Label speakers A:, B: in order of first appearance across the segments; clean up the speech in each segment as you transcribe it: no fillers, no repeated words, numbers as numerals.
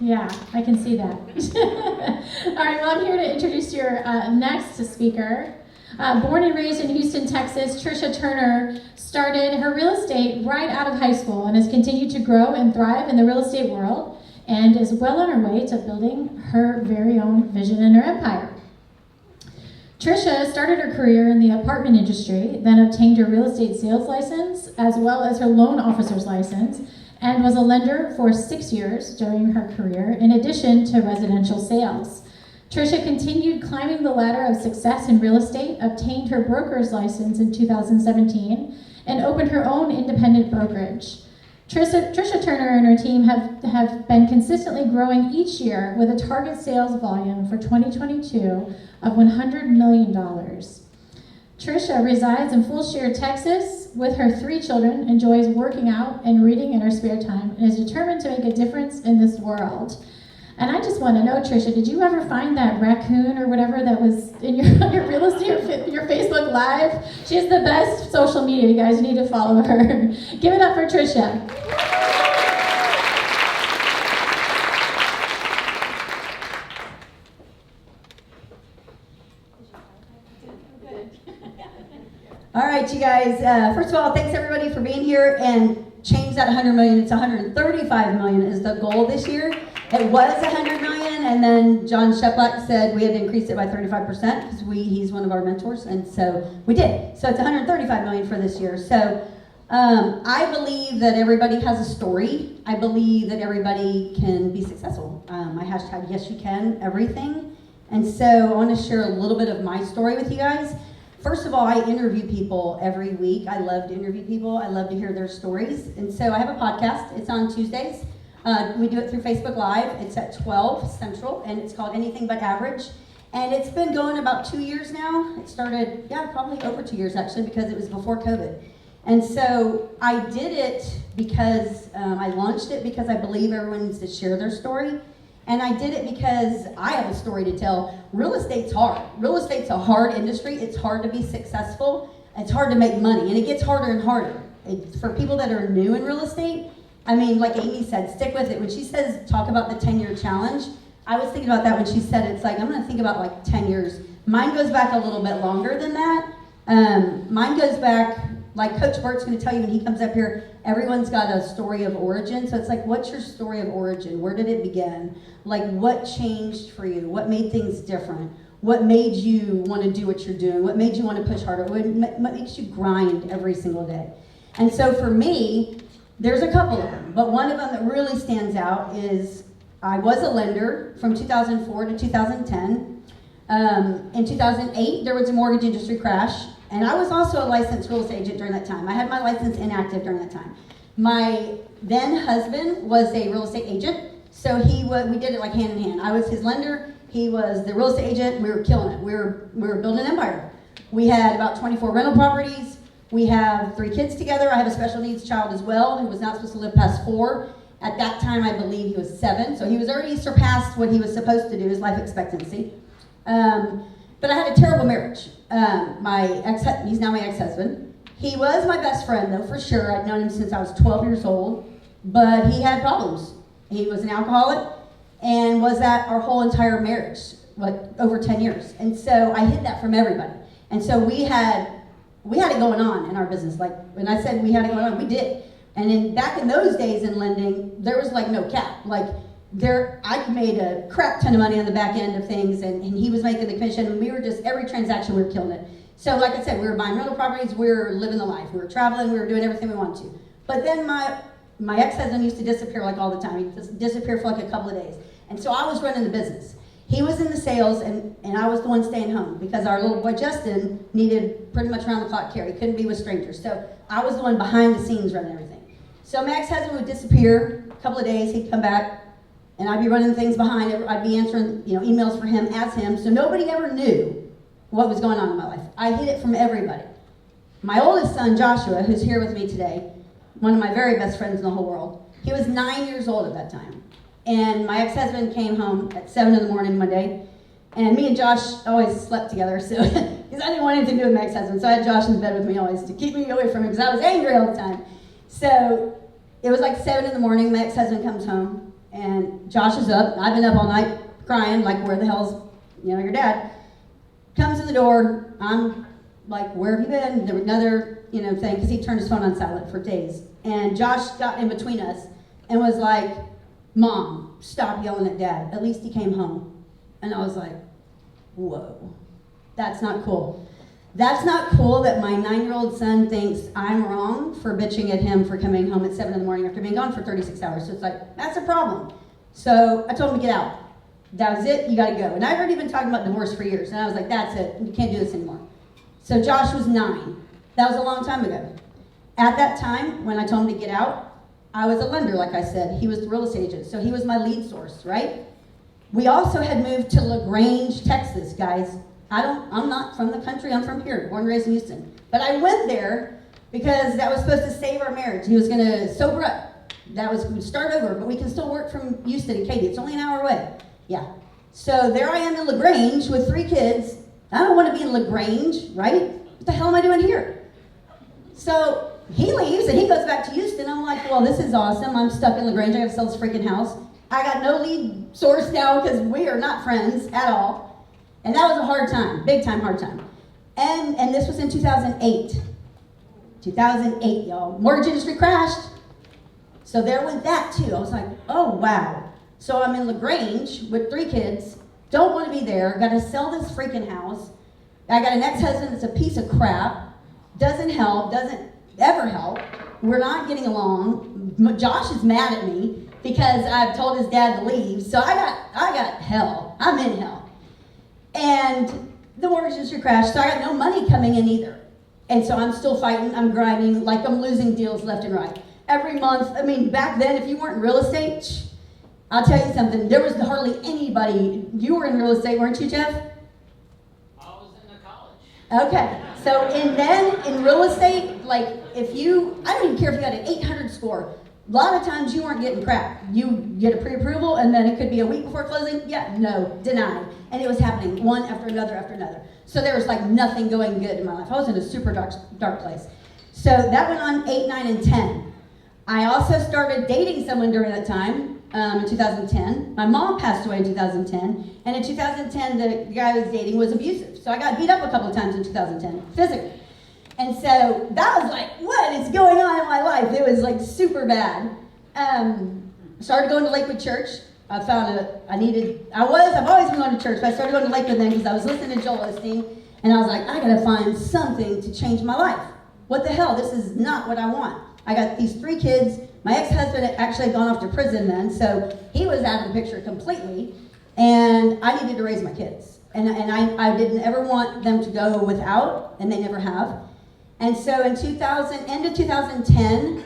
A: Yeah, I can see that. All right, well, I'm here to introduce your next speaker. Born and raised in Houston, Texas, Tricia Turner started her real estate right out of high school and has continued to grow and thrive in the real estate world and is well on her way to building her very own vision in her empire. Tricia started her career in the apartment industry, then obtained her real estate sales license as well as her loan officer's license, and was a lender for 6 years during her career, in addition to residential sales. Tricia continued climbing the ladder of success in real estate, obtained her broker's license in 2017, and opened her own independent brokerage. Tricia Turner and her team have been consistently growing each year with a target sales volume for 2022 of $100 million. Tricia resides in Fulshire, Texas, with her 3 children, enjoys working out and reading in her spare time, and is determined to make a difference in this world. And I just want to know, Tricia, did you ever find that raccoon or whatever that was in your real estate, your Facebook Live? She has the best social media, you guys. You need to follow her. Give it up for Tricia.
B: All right, you guys. First of all, thanks everybody for being here and change that 100 million. It's 135 million is the goal this year. It was 100 million, and then John Sheplack said we had to increase it by 35% because he's one of our mentors, and so we did. So it's 135 million for this year. So I believe that everybody has a story. I believe that everybody can be successful. My hashtag, yes you can, everything. And so I want to share a little bit of my story with you guys. First of all, I interview people every week. I love to interview people. I love to hear their stories. And so I have a podcast. It's on Tuesdays. We do it through Facebook Live. It's at 12 Central, and it's called Anything But Average. And it's been going about 2 years now. It started, probably over 2 years actually, because it was before COVID. And so I did it because I launched it because I believe everyone needs to share their story. And I did it because I have a story to tell. Real estate's hard. Real estate's a hard industry. It's hard to be successful. It's hard to make money, and it gets harder and harder. For people that are new in real estate, I mean, like Amy said, stick with it. When she says talk about the 10-year challenge, I was thinking about that when she said it's like, I'm going to think about like 10 years. Mine goes back a little bit longer than that. Mine goes back, like Coach Bert's going to tell you when he comes up here, everyone's got a story of origin. So it's like, what's your story of origin? Where did it begin? Like, what changed for you? What made things different? What made you want to do what you're doing? What made you want to push harder? What makes you grind every single day? And so for me, there's a couple of them, but one of them that really stands out is I was a lender from 2004 to 2010. In 2008, there was a mortgage industry crash, and I was also a licensed real estate agent during that time. I had my license inactive during that time. My then husband was a real estate agent, so we did it like hand in hand. I was his lender, he was the real estate agent. We were killing it. We were building an empire. We had about 24 rental properties. We have 3 kids together. I have a special needs child as well who was not supposed to live past 4. At that time, I believe he was 7, so he was already surpassed what he was supposed to do, his life expectancy. But I had a terrible marriage. He's now my ex-husband. He was my best friend, though, for sure. I'd known him since I was 12 years old, but he had problems. He was an alcoholic and was at our whole entire marriage, like over 10 years. And so I hid that from everybody. And so we had it going on in our business. Like when I said we had it going on, we did. And back in those days in lending, there was like no cap. Like I made a crap ton of money on the back end of things, and he was making the commission, and we were just, every transaction we were killing it. So like I said, we were buying rental properties, we were living the life, we were traveling, we were doing everything we wanted to. But then my ex-husband used to disappear like all the time. He'd just disappear for like a couple of days. And so I was running the business. He was in the sales, and I was the one staying home because our little boy Justin needed pretty much around the clock care. He couldn't be with strangers. So I was the one behind the scenes running everything. So my ex-husband would disappear a couple of days, he'd come back, and I'd be running things behind it. I'd be answering, emails for him as him, so nobody ever knew what was going on in my life. I hid it from everybody. My oldest son, Joshua, who's here with me today, one of my very best friends in the whole world, he was 9 years old at that time. And my ex-husband came home at 7 in the morning one day, and me and Josh always slept together, so because I didn't want anything to do with my ex-husband, so I had Josh in bed with me always to keep me away from him because I was angry all the time. So it was like 7 in the morning, my ex-husband comes home, And Josh is up. I've been up all night crying, like, where the hell's, your dad? Comes in the door. I'm like, where have you been? There was another, thing, because he turned his phone on silent for days. And Josh got in between us and was like, Mom, stop yelling at Dad. At least he came home. And I was like, whoa, that's not cool. That's not cool that my 9-year-old son thinks I'm wrong for bitching at him for coming home at 7 in the morning after being gone for 36 hours. So it's like, that's a problem. So I told him to get out. That was it, you gotta go. And I've already been talking about divorce for years. And I was like, that's it, you can't do this anymore. So Josh was 9. That was a long time ago. At that time, when I told him to get out, I was a lender, like I said. He was the real estate agent, so he was my lead source, right? We also had moved to LaGrange, Texas, guys. I'm not from the country, I'm from here, born and raised in Houston. But I went there because that was supposed to save our marriage. He was gonna sober up. We'd start over, but we can still work from Houston and Katy. It's only an hour away. Yeah. So there I am in LaGrange with 3 kids. I don't want to be in LaGrange, right? What the hell am I doing here? So he leaves and he goes back to Houston. I'm like, well, this is awesome. I'm stuck in LaGrange. I got to sell this freaking house. I got no lead source now because we are not friends at all. And that was a hard time, big time hard time. And this was in 2008. 2008, y'all. Mortgage industry crashed. So there went that too. I was like, oh, wow. So I'm in LaGrange with 3 kids. Don't want to be there. Got to sell this freaking house. I got an ex-husband that's a piece of crap. Doesn't help. Doesn't ever help. We're not getting along. Josh is mad at me because I've told his dad to leave. So I got hell. I'm in hell. And the mortgage industry crashed, so I got no money coming in either. And so I'm still fighting. I'm grinding like I'm losing deals left and right. Every month, back then, if you weren't in real estate, I'll tell you something. There was hardly anybody. You were in real estate, weren't you, Jeff?
C: I was in the college.
B: Okay. So in real estate, like I don't even care if you got an 800 score. A lot of times you weren't getting crap. You get a pre-approval and then it could be a week before closing. Yeah, no, denied. And it was happening one after another after another. So there was like nothing going good in my life. I was in a super dark place. So that went on 8, 9, and 10. I also started dating someone during that time. In 2010. My mom passed away in 2010, and in 2010, the guy I was dating was abusive. So I got beat up a couple of times in 2010, physically. And so that was like, what is going on in my life? It was like super bad. Started going to Lakewood Church. I found I've always been going to church, but I started going to Lakewood then because I was listening to Joel Osteen, and I was like, I gotta find something to change my life. What the hell? This is not what I want. I got these 3 kids. My ex-husband had actually gone off to prison then, so he was out of the picture completely, and I needed to raise my kids. And I didn't ever want them to go without, and they never have. And so in end of 2010,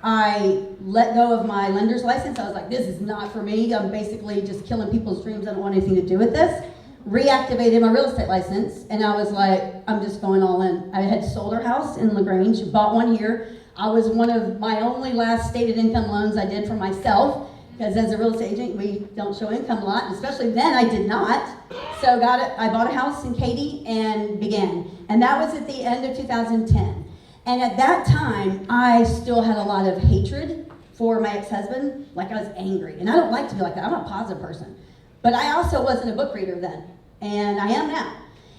B: I let go of my lender's license. I was like, this is not for me. I'm basically just killing people's dreams. I don't want anything to do with this. Reactivated my real estate license, and I was like, I'm just going all in. I had sold our house in LaGrange, bought one here. I was one of my only last stated income loans I did for myself, because as a real estate agent, we don't show income a lot, especially then I did not. So I bought a house in Katy and began. And that was at the end of 2010. And at that time, I still had a lot of hatred for my ex-husband. Like, I was angry. And I don't like to be like that. I'm a positive person. But I also wasn't a book reader then. And I am now.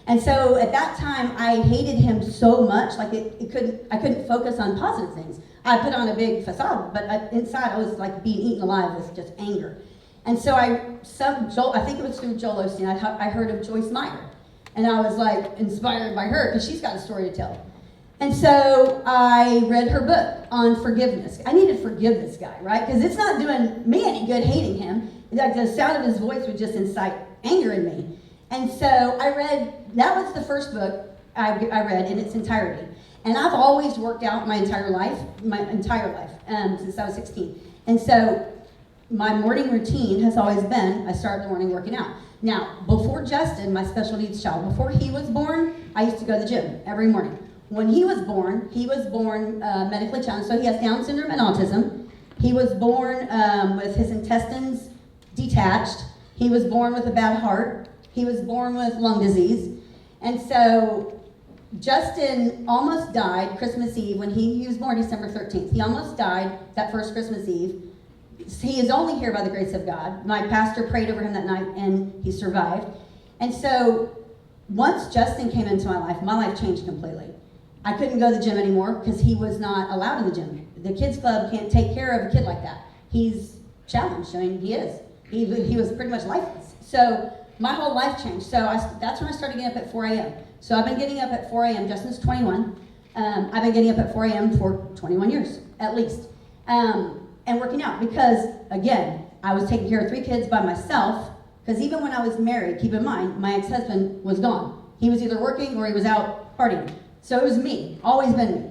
B: And so at that time, I hated him so much, like I couldn't focus on positive things. I put on a big facade, but inside I was like being eaten alive with just anger. And so I think it was through Joel Osteen, I heard of Joyce Meyer. And I was like inspired by her because she's got a story to tell. And so I read her book on forgiveness. I need to forgive this guy, right? Because it's not doing me any good hating him. Like the sound of his voice would just incite anger in me. And so that was the first book I read in its entirety. And I've always worked out my entire life, since I was 16. And so my morning routine has always been, I start the morning working out. Now, before Justin, my special needs child, before he was born, I used to go to the gym every morning. When he was born medically challenged, so he has Down syndrome and autism. He was born with his intestines detached. He was born with a bad heart. He was born with lung disease. And so Justin almost died Christmas Eve when he was born December 13th. He almost died that first Christmas Eve he is only here by the grace of God. My pastor prayed over him that night, and he survived. And so once Justin came into my life changed completely. I couldn't go to the gym anymore because he was not allowed in the gym. The kids club can't take care of a kid like that. He's challenged. I mean, he is. He was pretty much lifeless. So my whole life changed. So that's when I started getting up at 4 a.m. So I've been getting up at 4 a.m. Justin's 21. I've been getting up at 4 a.m. for 21 years, at least. And working out because, again, I was taking care of 3 kids by myself. Because even when I was married, keep in mind, my ex-husband was gone. He was either working or he was out partying. So it was me, always been me.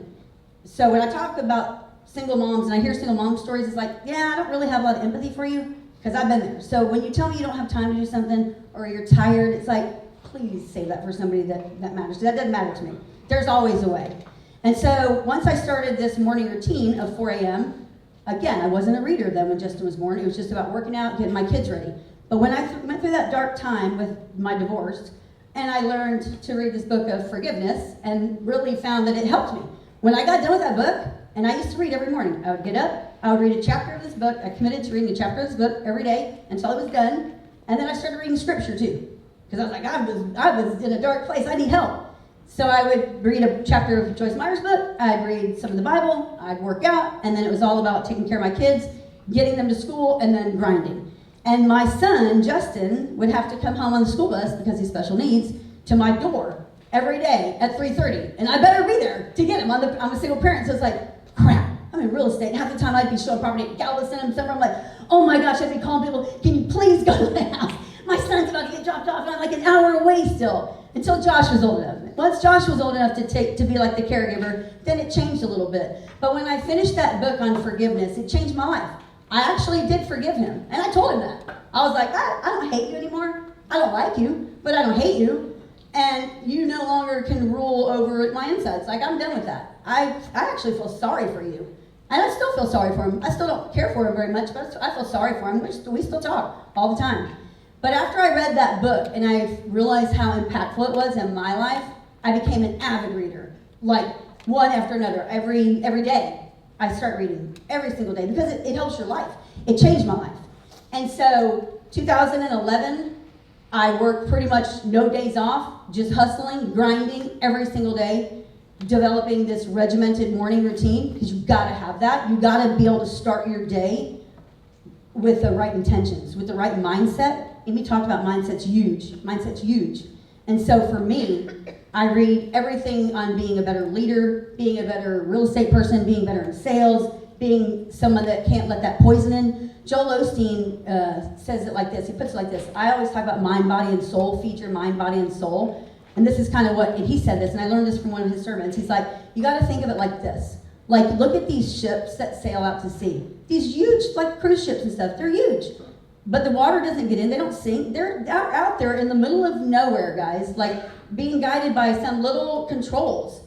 B: So when I talk about single moms and I hear single mom stories, it's like, yeah, I don't really have a lot of empathy for you because I've been there. So when you tell me you don't have time to do something or you're tired, it's like, please save that for somebody that matters. That doesn't matter to me. There's always a way. And so once I started this morning routine of 4 a.m., again, I wasn't a reader then when Justin was born. It was just about working out, getting my kids ready. But when I went through that dark time with my divorce, and I learned to read this book of forgiveness and really found that it helped me. When I got done with that book, and I used to read every morning, I would get up, I would read a chapter of this book. I committed to reading a chapter of this book every day until it was done. And then I started reading scripture too. Because I was like, I was in a dark place, I need help. So I would read a chapter of Joyce Meyer's book, I'd read some of the Bible, I'd work out, and then it was all about taking care of my kids, getting them to school, and then grinding. And my son, Justin, would have to come home on the school bus, because he's special needs, to my door every day at 3:30. And I better be there to get him. I'm a single parent, so it's like, crap, I'm in real estate. Half the time I'd be showing property at Galveston and somewhere. I'm like, oh my gosh, I'd be calling people, can you please go to my house? My son's about to get dropped off, and I'm like an hour away still. Until Josh was old enough. Once Josh was old enough to be like the caregiver, then it changed a little bit. But when I finished that book on forgiveness, it changed my life. I actually did forgive him, and I told him that. I was like, I don't hate you anymore. I don't like you, but I don't hate you. And you no longer can rule over my insides. Like, I'm done with that. I actually feel sorry for you. And I still feel sorry for him. I still don't care for him very much, but I feel sorry for him. We still talk all the time. But after I read that book and I realized how impactful it was in my life, I became an avid reader. Like, one after another, every day. I start reading every single day because it helps your life. It changed my life. And so 2011, I worked pretty much no days off, just hustling, grinding every single day, developing this regimented morning routine, because you've got to have that. You've got to be able to start your day with the right intentions, with the right mindset. And we talked about mindset's huge. Mindset's huge. And so for me, I read everything on being a better leader, being a better real estate person, being better in sales, being someone that can't let that poison in. Joel Osteen says it like this. He puts it like this. I always talk about mind, body, and soul. Feed your mind, body, and soul. And this is kind of what, and he said this, and I learned this from one of his sermons. He's like, you got to think of it like this. Like, look at these ships that sail out to sea. These huge, like cruise ships and stuff, they're huge. But the water doesn't get in, they don't sink. They're out there in the middle of nowhere, guys, like being guided by some little controls.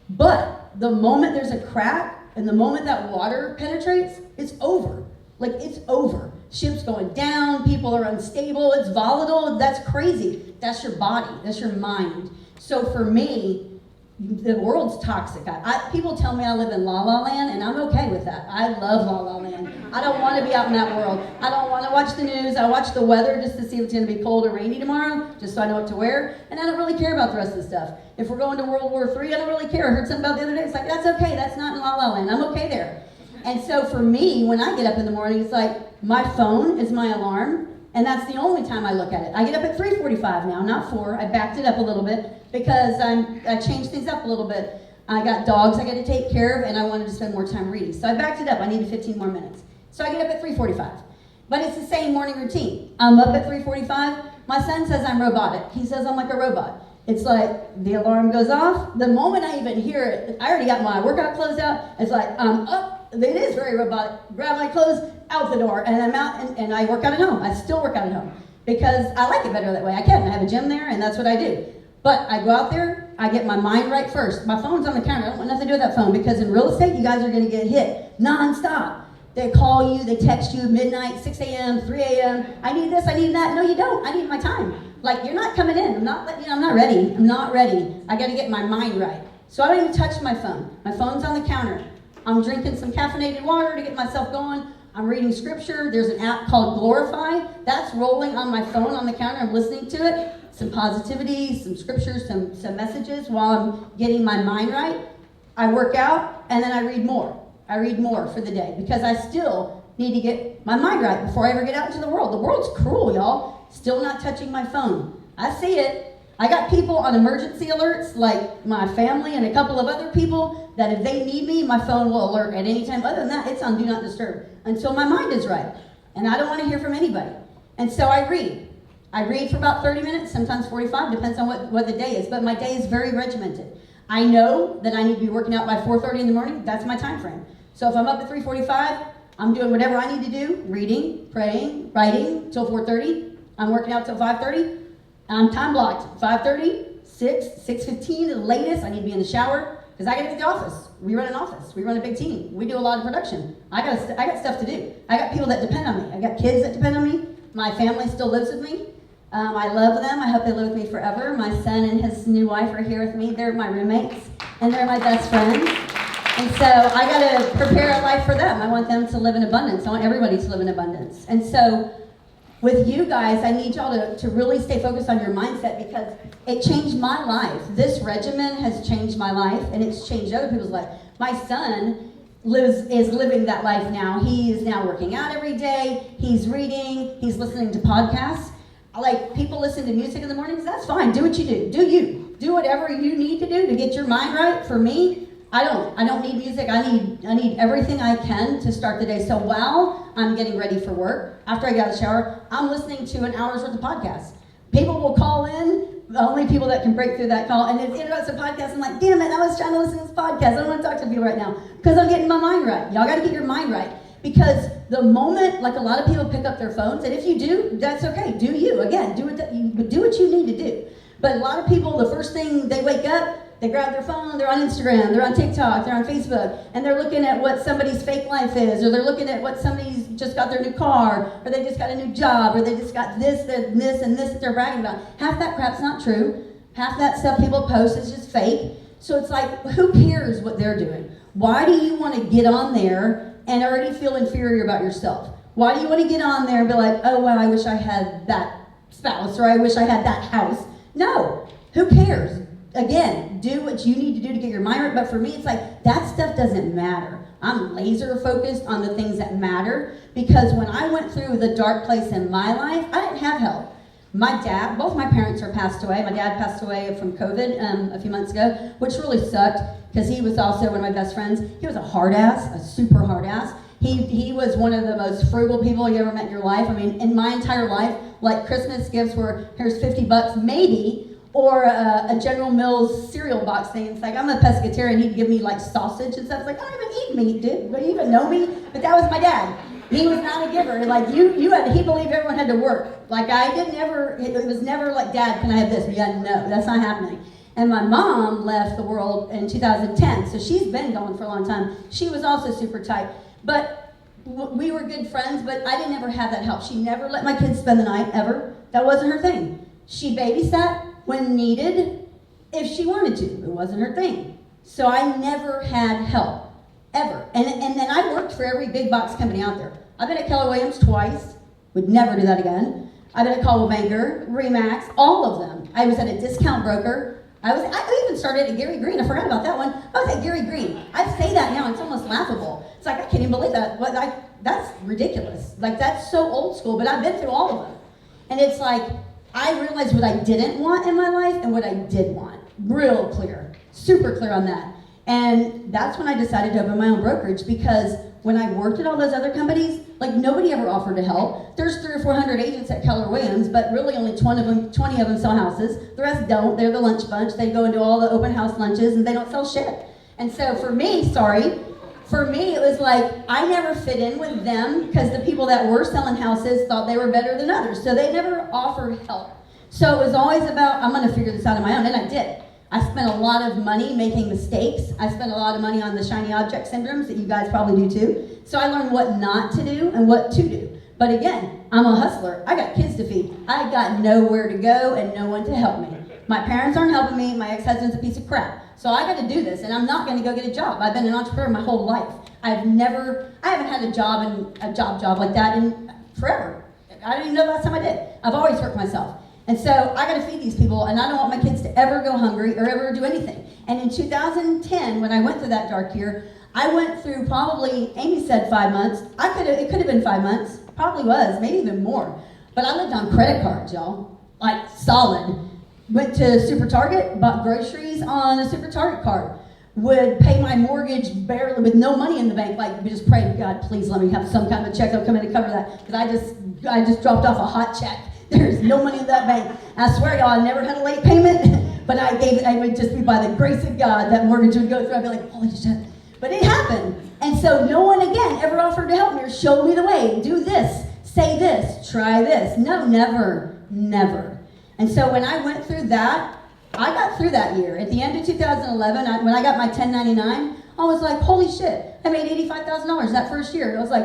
B: But the moment there's a crack and the moment that water penetrates, it's over. Like, it's over. Ships going down, people are unstable, it's volatile, that's crazy. That's your body, that's your mind. So for me, the world's toxic. People tell me I live in La La Land, and I'm okay with that. I love La La Land. I don't want to be out in that world. I don't want to watch the news. I watch the weather just to see if it's going to be cold or rainy tomorrow, just so I know what to wear. And I don't really care about the rest of the stuff. If we're going to World War III, I don't really care. I heard something about the other day. It's like, that's okay. That's not in La La Land. I'm okay there. And so for me, when I get up in the morning, it's like my phone is my alarm, and that's the only time I look at it. I get up at 3:45 now, not 4. I backed it up a little bit because I changed things up a little bit. I got dogs I got to take care of, and I wanted to spend more time reading. So I backed it up. I needed 15 more minutes. So I get up at 3:45. But it's the same morning routine. I'm up at 3:45. My son says I'm robotic. He says I'm like a robot. It's like the alarm goes off. The moment I even hear it, I already got my workout clothes out. It's like, I'm up. It is very robotic. Grab my clothes, out the door, and I'm out, and I work out at home. I still work out at home because I like it better that way. I can. I have a gym there, and that's what I do. But I go out there, I get my mind right first. My phone's on the counter. I don't want nothing to do with that phone because in real estate, you guys are going to get hit nonstop. They call you, they text you midnight, 6 a.m., 3 a.m. I need this, I need that. No, you don't. I need my time. Like, you're not coming in. I'm not ready. I'm not ready. I got to get my mind right. So I don't even touch my phone. My phone's on the counter. I'm drinking some caffeinated water to get myself going. I'm reading scripture. There's an app called Glorify. That's rolling on my phone on the counter. I'm listening to it. Some positivity, some scriptures, some messages while I'm getting my mind right. I work out, and then I read more. I read more for the day because I still need to get my mind right before I ever get out into the world. The world's cruel, y'all. Still not touching my phone. I see it. I got people on emergency alerts, like my family and a couple of other people, that if they need me, my phone will alert at any time. Other than that, it's on Do Not Disturb until my mind is right. And I don't want to hear from anybody. And so I read. I read for about 30 minutes, sometimes 45, depends on what the day is. But my day is very regimented. I know that I need to be working out by 4:30 in the morning. That's my time frame. So if I'm up at 3:45, I'm doing whatever I need to do, reading, praying, writing, till 4:30. I'm working out till 5:30. I'm time blocked. 5:30, 6:15 at the latest. I need to be in the shower because I got to get to the office. We run an office. We run a big team. We do a lot of production. I got stuff to do. I got people that depend on me. I got kids that depend on me. My family still lives with me. I love them. I hope they live with me forever. My son and his new wife are here with me. They're my roommates, and they're my best friends. And so I got to prepare a life for them. I want them to live in abundance. I want everybody to live in abundance. And so with you guys, I need y'all to really stay focused on your mindset because it changed my life. This regimen has changed my life, and it's changed other people's life. My son is living that life now. He is now working out every day. He's reading. He's listening to podcasts. Like, people listen to music in the mornings. That's fine. Do what you do. Do you. Do whatever you need to do to get your mind right. For me, I don't need music. I need everything I can to start the day. So while I'm getting ready for work, after I get out of the shower, I'm listening to an hour's worth of podcasts. People will call in, the only people that can break through that call, and it interrupts a podcast. I'm like, damn it, I was trying to listen to this podcast. I don't want to talk to people right now because I'm getting my mind right. Y'all got to get your mind right because the moment, like a lot of people pick up their phones, and if you do, that's okay. Do you. Again, do what you need to do. But a lot of people, the first thing they wake up, they grab their phone, they're on Instagram, they're on TikTok, they're on Facebook, and they're looking at what somebody's fake life is, or they're looking at what somebody's just got their new car, or they just got a new job, or they just got this, and this that they're bragging about. Half that crap's not true. Half that stuff people post is just fake. So it's like, who cares what they're doing? Why do you want to get on there and already feel inferior about yourself? Why do you want to get on there and be like, oh, wow, I wish I had that spouse, or I wish I had that house? No, who cares? Again, do what you need to do to get your mind right. But for me, it's like, that stuff doesn't matter. I'm laser focused on the things that matter because when I went through the dark place in my life, I didn't have help. My dad, both my parents are passed away. My dad passed away from COVID a few months ago, which really sucked because he was also one of my best friends. He was a hard ass, a super hard ass. He was one of the most frugal people you ever met in your life. I mean, in my entire life, like Christmas gifts were, here's $50 maybe, or a General Mills cereal box thing. It's like, I'm a pescatarian. He'd give me like sausage and stuff. It's like, I don't even eat meat, dude. Do you even know me? But that was my dad. He was not a giver. Like, he believed everyone had to work. Like, it was never like, Dad, can I have this? Yeah, no, that's not happening. And my mom left the world in 2010, so she's been gone for a long time. She was also super tight. But we were good friends, but I didn't ever have that help. She never let my kids spend the night, ever. That wasn't her thing. She babysat when needed, if she wanted to. It wasn't her thing. So I never had help, ever. And then I worked for every big box company out there. I've been at Keller Williams twice. Would never do that again. I've been at Coldwell Banker, Remax, all of them. I was at a discount broker. I even started at Gary Green. I forgot about that one. I was at Gary Green. I say that now, it's almost laughable. It's like, I can't even believe that. That's ridiculous. Like, that's so old school, but I've been through all of them. And it's like, I realized what I didn't want in my life and what I did want. Real clear. Super clear on that. And that's when I decided to open my own brokerage because when I worked at all those other companies, like, nobody ever offered to help. There's 300 or 400 agents at Keller Williams, but really only 20 of them sell houses. The rest don't. They're the lunch bunch. They go into all the open house lunches and they don't sell shit. And so for me, it was like, I never fit in with them because the people that were selling houses thought they were better than others. So they never offered help. So it was always about, I'm going to figure this out on my own. And I did. I spent a lot of money making mistakes. I spent a lot of money on the shiny object syndromes that you guys probably do too. So I learned what not to do and what to do. But again, I'm a hustler. I got kids to feed. I got nowhere to go and no one to help me. My parents aren't helping me. My ex-husband's a piece of crap. So I got to do this, and I'm not going to go get a job. I've been an entrepreneur my whole life. I haven't had a job like that in forever. I don't even know the last time I did. I've always worked myself. And so I got to feed these people, and I don't want my kids to ever go hungry or ever do anything. And in 2010, when I went through that dark year, I went through probably, Amy said 5 months. It could have been 5 months. Probably was, maybe even more. But I lived on credit cards, y'all. Like, solid. Went to Super Target, bought groceries on a Super Target card. Would pay my mortgage barely with no money in the bank. Like, we just prayed, God, please let me have some kind of a check that'll come in to cover that. Because I just dropped off a hot check. There's no money in that bank. I swear, y'all, I never had a late payment, but I would just be by the grace of God, that mortgage would go through. I'd be like, holy shit. But it happened. And so no one, again, ever offered to help me or showed me the way. Do this, say this, try this. No, never, never. And so when I went through that, I got through that year. At the end of 2011, when I got my 1099, I was like, holy shit, I made $85,000 that first year. And I was like,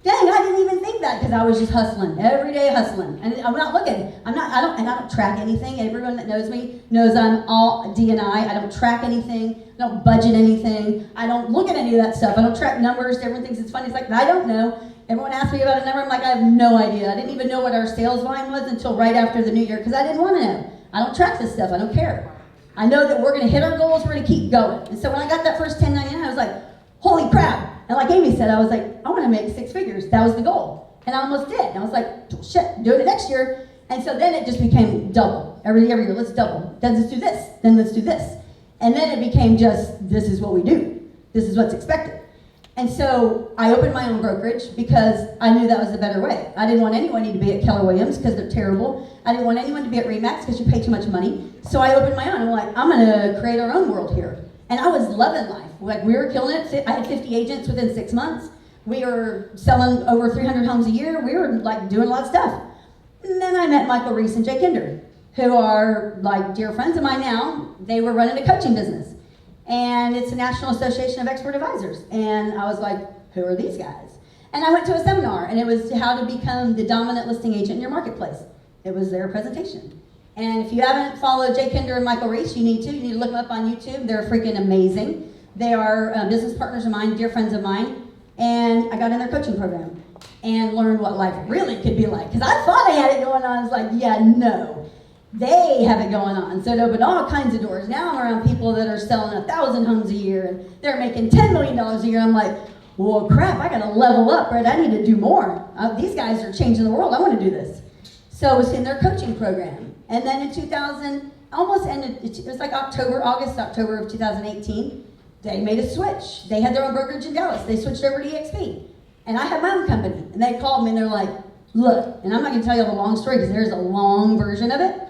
B: dang, I didn't even think that, because I was just hustling, every day hustling. And I'm not looking. I don't track anything. Everyone that knows me knows I'm all D&I. I don't track anything. I don't budget anything. I don't look at any of that stuff. I don't track numbers. Everyone thinks it's funny. It's like, I don't know. Everyone asks me about a number. I'm like, I have no idea. I didn't even know what our sales volume was until right after the new year, because I didn't want to know. I don't track this stuff. I don't care. I know that we're going to hit our goals. We're going to keep going. And so when I got that first 1099, I was like, holy crap. And like Amy said, I was like, I want to make 6 figures. That was the goal. And I almost did. And I was like, shit, doing it next year. And so then it just became double. Every year, let's double. Then let's do this. Then let's do this. And then it became just, this is what we do. This is what's expected. And so I opened my own brokerage because I knew that was the better way. I didn't want anyone to be at Keller Williams because they're terrible. I didn't want anyone to be at Remax because you pay too much money. So I opened my own. I'm like, I'm going to create our own world here. And I was loving life. Like, we were killing it. I had 50 agents within 6 months. We were selling over 300 homes a year. We were like doing a lot of stuff. And then I met Michael Reese and Jay Kinder, who are like dear friends of mine now. They were running a coaching business. And it's the National Association of Expert Advisors. And I was like, who are these guys? And I went to a seminar, and it was how to become the dominant listing agent in your marketplace. It was their presentation. And if you haven't followed Jay Kinder and Michael Reese, you need to. You need to look them up on YouTube. They're freaking amazing. They are business partners of mine, dear friends of mine. And I got in their coaching program and learned what life really could be like. Because I thought I had it going on. It's like, yeah, no. They have it going on. So it opened all kinds of doors. Now I'm around people that are selling 1,000 homes a year, and they're making $10 million a year. I'm like, well, crap, I got to level up, right? I need to do more. These guys are changing the world. I want to do this. So I was in their coaching program. And then in 2000, almost ended, it was like August, October of 2018, they made a switch. They had their own brokerage in Dallas. They switched over to EXP. And I had my own company. And they called me and they're like, look, and I'm not going to tell you the long story because there's a long version of it.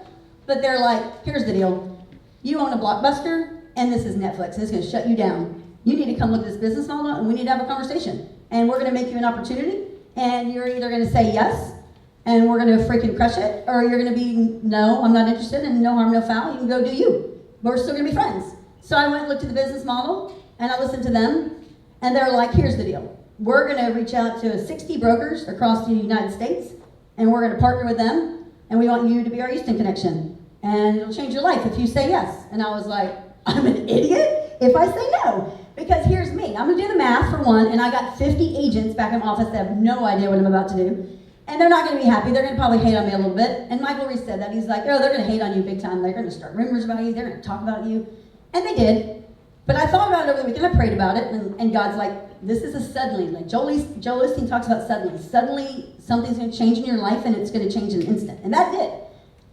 B: But they're like, here's the deal. You own a Blockbuster, and this is Netflix. It's going to shut you down. You need to come look at this business model, and we need to have a conversation. And we're going to make you an opportunity, and you're either going to say yes, and we're going to freaking crush it, or you're going to be, no, I'm not interested, and no harm, no foul. You can go do you. But we're still going to be friends. So I went and looked at the business model, and I listened to them, and they're like, here's the deal. We're going to reach out to 60 brokers across the United States, and we're going to partner with them, and we want you to be our Houston connection. And it'll change your life if you say yes. And I was like, I'm an idiot if I say no. Because here's me. I'm going to do the math for one, and I got 50 agents back in my office that have no idea what I'm about to do. And they're not going to be happy. They're going to probably hate on me a little bit. And Michael Reese said that. He's like, oh, they're going to hate on you big time. They're going to start rumors about you. They're going to talk about you. And they did. But I thought about it over the weekend. I prayed about it. And God's like, this is a suddenly. Like Joel Osteen talks about suddenly. Suddenly, something's going to change in your life, and it's going to change in an instant. And that did.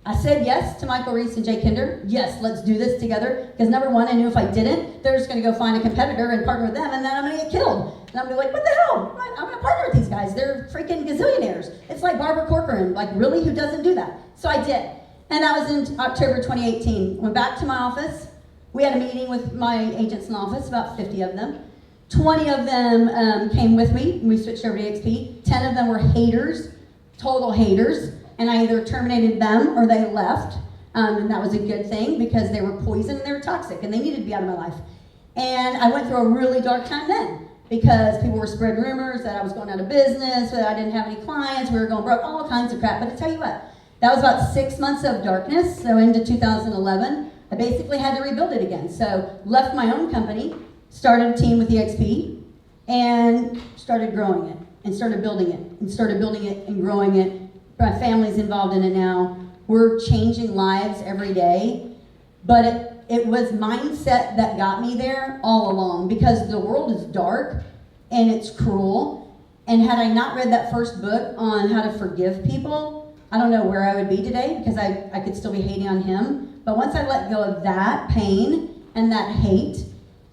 B: I said yes to Michael Reese and Jay Kinder. Yes, let's do this together. Because number one, I knew if I didn't, they're just going to go find a competitor and partner with them, and then I'm going to get killed. And I'm going to be like, what the hell? I'm going to partner with these guys. They're freaking gazillionaires. It's like Barbara Corcoran. Like, really? Who doesn't do that? So I did. And that was in October 2018. Went back to my office. We had a meeting with my agents in the office, about 50 of them. 20 of them came with me. We switched over to EXP. 10 of them were haters, total haters. And I either terminated them or they left. And that was a good thing because they were poison and they were toxic and they needed to be out of my life. And I went through a really dark time then because people were spreading rumors that I was going out of business, that I didn't have any clients, we were going broke, all kinds of crap. But I tell you what, that was about 6 months of darkness. So into 2011, I basically had to rebuild it again. So left my own company, started a team with EXP, and started growing it and started building it and started building it and growing it. My family's involved in it now. We're changing lives every day, but it was mindset that got me there all along, because the world is dark and it's cruel. And had I not read that first book on how to forgive people, I don't know where I would be today, because I could still be hating on him. But once I let go of that pain and that hate,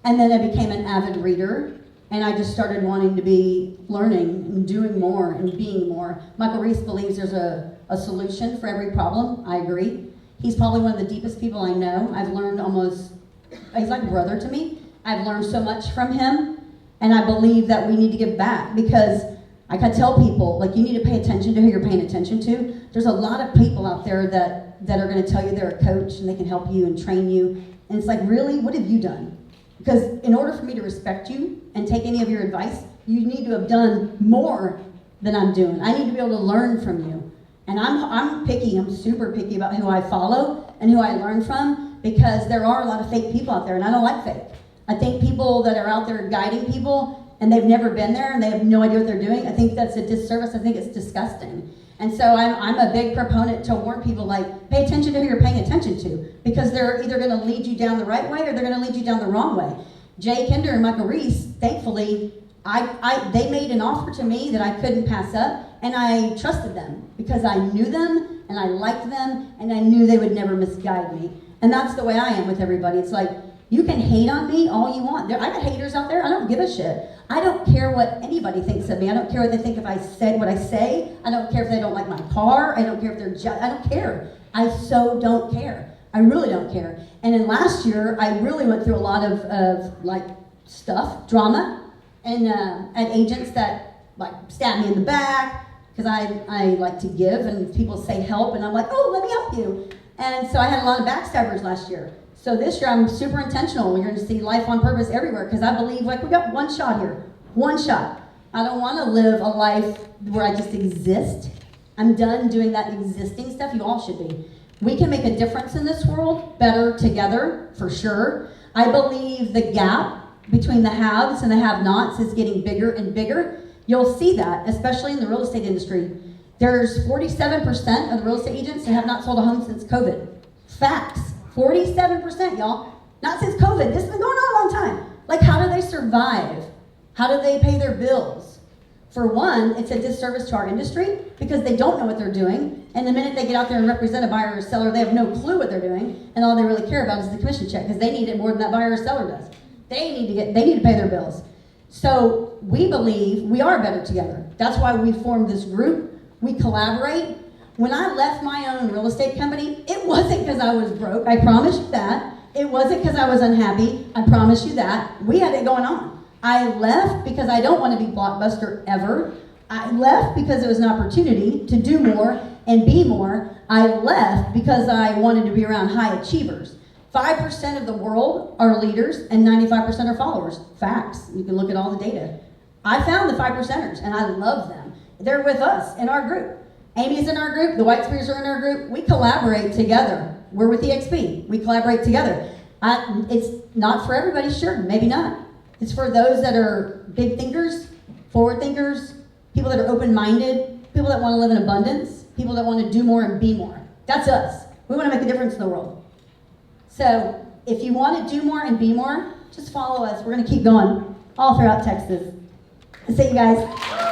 B: and then I became an avid reader, and I just started wanting to be learning and doing more and being more. Michael Reese believes there's a solution for every problem. I agree. He's probably one of the deepest people I know. I've learned he's like a brother to me. I've learned so much from him, and I believe that we need to give back, because I can tell people, like, you need to pay attention to who you're paying attention to. There's a lot of people out there that are going to tell you they're a coach and they can help you and train you. And it's like, really, what have you done? Because in order for me to respect you and take any of your advice, you need to have done more than I'm doing. I need to be able to learn from you. And I'm picky. I'm super picky about who I follow and who I learn from, because there are a lot of fake people out there, and I don't like fake. I think people that are out there guiding people and they've never been there and they have no idea what they're doing, I think that's a disservice. I think it's disgusting. And so I'm a big proponent to warn people, like, pay attention to who you're paying attention to, because they're either going to lead you down the right way or they're going to lead you down the wrong way. Jay Kinder and Michael Reese, thankfully, they made an offer to me that I couldn't pass up, and I trusted them because I knew them and I liked them and I knew they would never misguide me. And that's the way I am with everybody. It's like, you can hate on me all you want. I got haters out there. I don't give a shit. I don't care what anybody thinks of me. I don't care what they think if I said what I say. I don't care if they don't like my car. I don't care if they're I don't care. I so don't care. I really don't care. And then last year, I really went through a lot of like stuff, drama, and at agents that like stab me in the back, because I like to give, and people say help, and I'm like, oh, let me help you. And so I had a lot of backstabbers last year. So this year I'm super intentional. We're going to see life on purpose everywhere, because I believe, like, we got one shot here. One shot. I don't want to live a life where I just exist. I'm done doing that existing stuff. You all should be. We can make a difference in this world better together, for sure. I believe the gap between the haves and the have-nots is getting bigger and bigger. You'll see that, especially in the real estate industry. There's 47% of the real estate agents that have not sold a home since COVID. Facts. 47%, y'all. Not since COVID. This has been going on a long time. Like, how do they survive? How do they pay their bills? For one, it's a disservice to our industry, because they don't know what they're doing. And the minute they get out there and represent a buyer or a seller, they have no clue what they're doing. And all they really care about is the commission check, because they need it more than that buyer or seller does. They need to pay their bills. So we believe we are better together. That's why we formed this group. We collaborate. When I left my own real estate company, it wasn't because I was broke. I promise you that. It wasn't because I was unhappy. I promise you that. We had it going on. I left because I don't want to be Blockbuster ever. I left because it was an opportunity to do more and be more. I left because I wanted to be around high achievers. 5% of the world are leaders and 95% are followers. Facts. You can look at all the data. I found the 5%ers and I love them. They're with us in our group. Amy's in our group. The White Spears are in our group. We collaborate together. We're with EXP. We collaborate together. It's not for everybody, sure, maybe not. It's for those that are big thinkers, forward thinkers, people that are open-minded, people that want to live in abundance, people that want to do more and be more. That's us. We want to make a difference in the world. So if you want to do more and be more, just follow us. We're going to keep going all throughout Texas. See you guys.